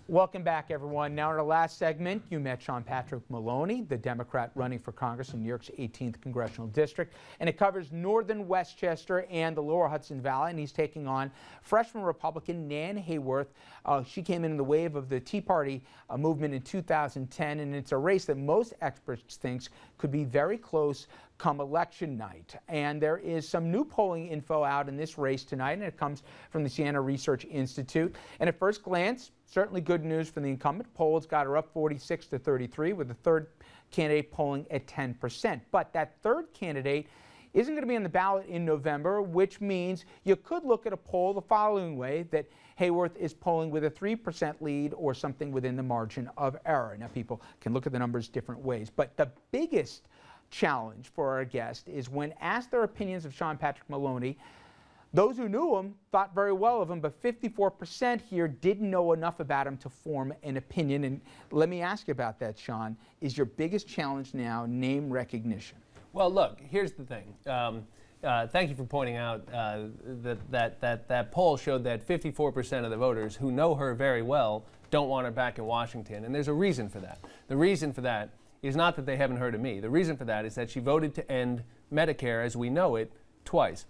Welcome back, everyone. Now in our last segment, you met Sean Patrick Malloney, the Democrat running for Congress in New York's 18th Congressional District. And it covers northern Westchester and the lower Hudson Valley. And he's taking on freshman Republican Nan Hayworth. She came in the wave of the Tea Party movement in 2010. And it's a race that most experts think could be very close come election night. And there is some new polling info out in this race tonight, and it comes from the Siena Research Institute. And at first glance, certainly good news for the incumbent. Polls got her up 46 to 33, with the third candidate polling at 10%. But that third candidate isn't going to be on the ballot in November, which means you could look at a poll the following way, that Hayworth is polling with a 3% lead or something within the margin of error. Now, people can look at the numbers different ways, but the biggest challenge for our guest is when asked their opinions of Sean Patrick Malloney, those who knew him thought very well of him, but 54% here didn't know enough about him to form an opinion. And let me ask you about that, Sean. Is your biggest challenge now name recognition? Well, look, here's the thing. Thank you for pointing out that poll showed that 54% of the voters who know her very well don't want her back in Washington, and there's a reason for that. The reason for that is not that they haven't heard of me. The reason for that is that she voted to end Medicare as we know it twice.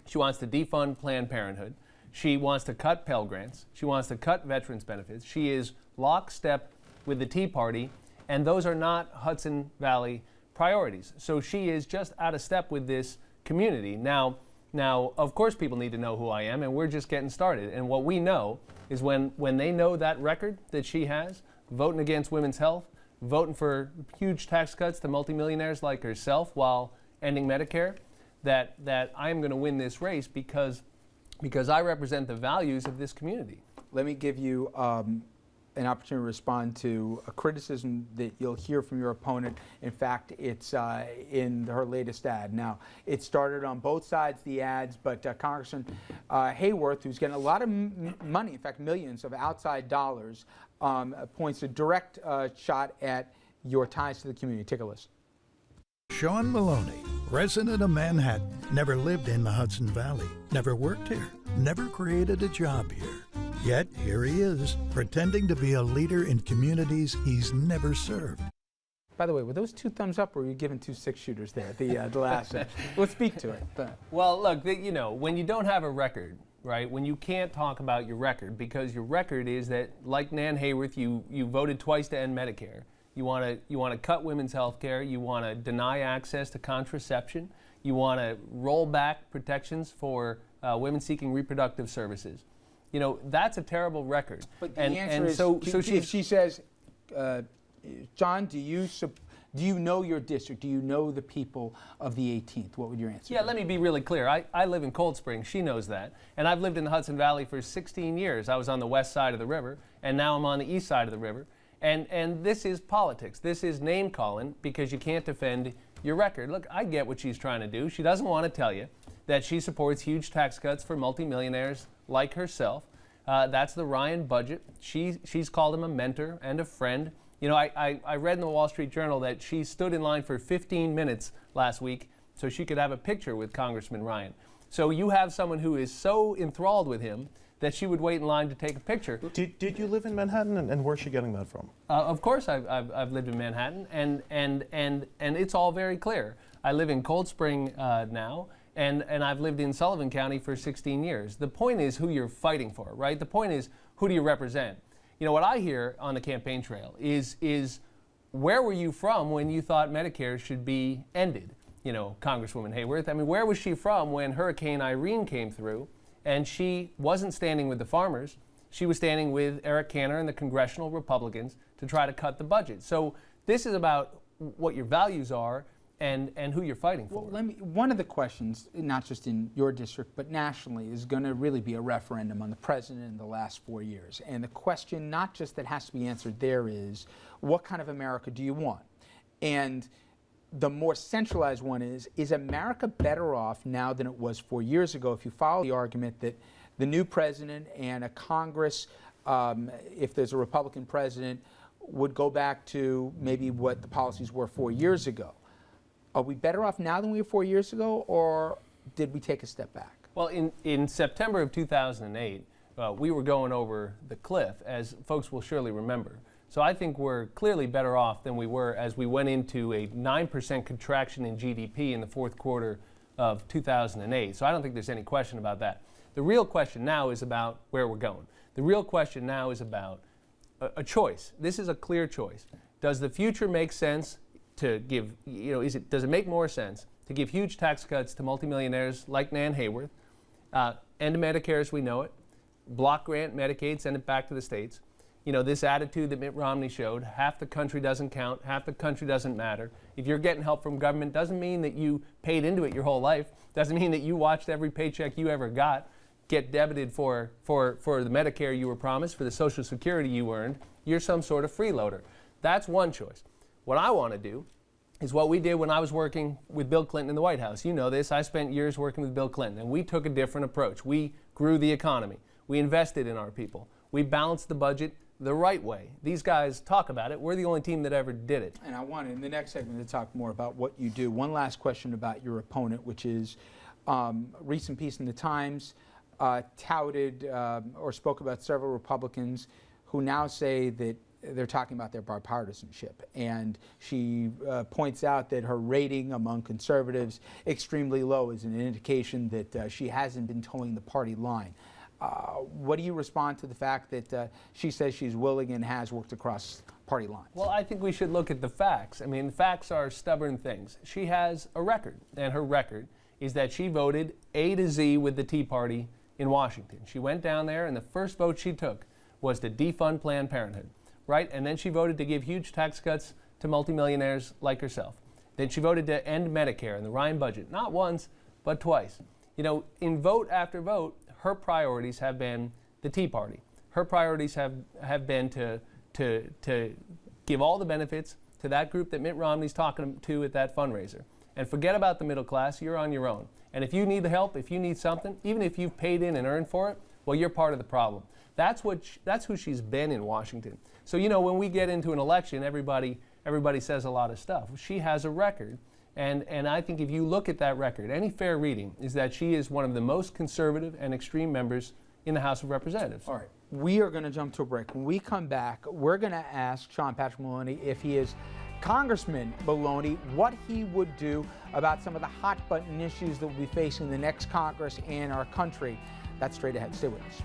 She wants to defund Planned Parenthood. She wants to cut Pell Grants. She wants to cut veterans benefits. She is lockstep with the Tea Party, and those are not Hudson Valley priorities. So she is just out of step with this community. Now, of course, people need to know who I am, and we're just getting started. And what we know is when they know that record that she has, voting against women's health, voting for huge tax cuts to multimillionaires like herself while ending Medicare, that I am going to win this race because I represent the values of this community. Let me give you an opportunity to respond to a criticism that you'll hear from your opponent. In fact, it's in her latest ad. Now, it started on both sides, the ads, but Congressman Hayworth, who's getting a lot of money, in fact, millions of outside dollars, points a direct shot at your ties to the community. Take a listen. Sean Patrick, resident of Manhattan, never lived in the Hudson Valley, never worked here, never created a job here. Yet here he is, pretending to be a leader in communities he's never served. By the way, were those two thumbs up, or were you giving two six-shooters there at the last session? Let's speak to it. Well, look, you know, when you don't have a record, right, when you can't talk about your record, because your record is that, like Nan Hayworth, you voted twice to end Medicare. You want to cut women's health care. You want to deny access to contraception. You want to roll back protections for women seeking reproductive services. You know, that's a terrible record. But the answer is, so if she says, John, do you know your district? Do you know the people of the 18th? What would your answer be? Yeah, let me be really clear. I live in Cold Spring. She knows that. And I've lived in the Hudson Valley for 16 years. I was on the west side of the river, and now I'm on the east side of the river. And this is politics. This is name-calling because you can't defend your record. Look, I get what she's trying to do. She doesn't want to tell you that she supports huge tax cuts for multimillionaires like herself. That's the Ryan budget. She's called him a mentor and a friend. You know, I read in the Wall Street Journal that she stood in line for 15 minutes last week so she could have a picture with Congressman Ryan. So you have someone who is so enthralled with him that she would wait in line to take a picture. Did you live in Manhattan, and where's she getting that from? Of course, I've lived in Manhattan, and it's all very clear. I live in Cold Spring now, and I've lived in Sullivan County for 16 years. The point is who you're fighting for, right? The point is, who do you represent? You know, what I hear on the campaign trail is where were you from when you thought Medicare should be ended? You know, Congresswoman Hayworth, I mean, where was she from when Hurricane Irene came through and she wasn't standing with the farmers? She was standing with Eric Cantor and the congressional Republicans to try to cut the budget. So this is about what your values are and who you're fighting for. Well, one of the questions, not just in your district, but nationally, is going to really be a referendum on the president in the last 4 years. And the question, not just that has to be answered there, is what kind of America do you want? And the more centralized one is America better off now than it was 4 years ago? If you follow the argument that the new president and a Congress, if there's a Republican president, would go back to maybe what the policies were 4 years ago. Are we better off now than we were 4 years ago, or did we take a step back? Well, in September of 2008, we were going over the cliff, as folks will surely remember. So I think we're clearly better off than we were as we went into a 9% contraction in GDP in the fourth quarter of 2008. So I don't think there's any question about that. The real question now is about where we're going. The real question now is about a choice. This is a clear choice. Does the future make sense to give, does it make more sense to give huge tax cuts to multimillionaires like Nan Hayworth, end Medicare as we know it, block grant Medicaid, send it back to the states? This attitude that Mitt Romney showed, half the country doesn't count, half the country doesn't matter. If you're getting help from government, doesn't mean that you paid into it your whole life, doesn't mean that you watched every paycheck you ever got get debited for the Medicare you were promised, for the Social Security you earned. You're some sort of freeloader. That's one choice. What I want to do is what we did when I was working with Bill Clinton in the White House. You know this. I spent years working with Bill Clinton, and we took a different approach. We grew the economy. We invested in our people. We balanced the budget the right way. These guys talk about it. We're the only team that ever did it. And I want in the next segment to talk more about what you do. One last question about your opponent, which is a recent piece in the Times touted or spoke about several Republicans who now say that they're talking about their bipartisanship. And she points out that her rating among conservatives extremely low is an indication that she hasn't been towing the party line. What do you respond to the fact that she says she's willing and has worked across party lines? Well, I think we should look at the facts. I mean, facts are stubborn things. She has a record, and her record is that she voted A to Z with the Tea Party in Washington. She went down there, and the first vote she took was to defund Planned Parenthood, right? And then she voted to give huge tax cuts to multimillionaires like herself. Then she voted to end Medicare and the Ryan budget, not once, but twice. In vote after vote, her priorities have been the Tea Party. Her priorities have been to give all the benefits to that group that Mitt Romney's talking to at that fundraiser. And forget about the middle class, you're on your own. And if you need the help, if you need something, even if you've paid in and earned for it, well, you're part of the problem. That's who she's been in Washington. So, when we get into an election, everybody says a lot of stuff. She has a record. And I think if you look at that record, any fair reading is that she is one of the most conservative and extreme members in the House of Representatives. All right. We are going to jump to a break. When we come back, we're going to ask Sean Patrick Malloney if he is Congressman Maloney, what he would do about some of the hot button issues that we'll be facing the next Congress and our country. That's straight ahead. Stay with us.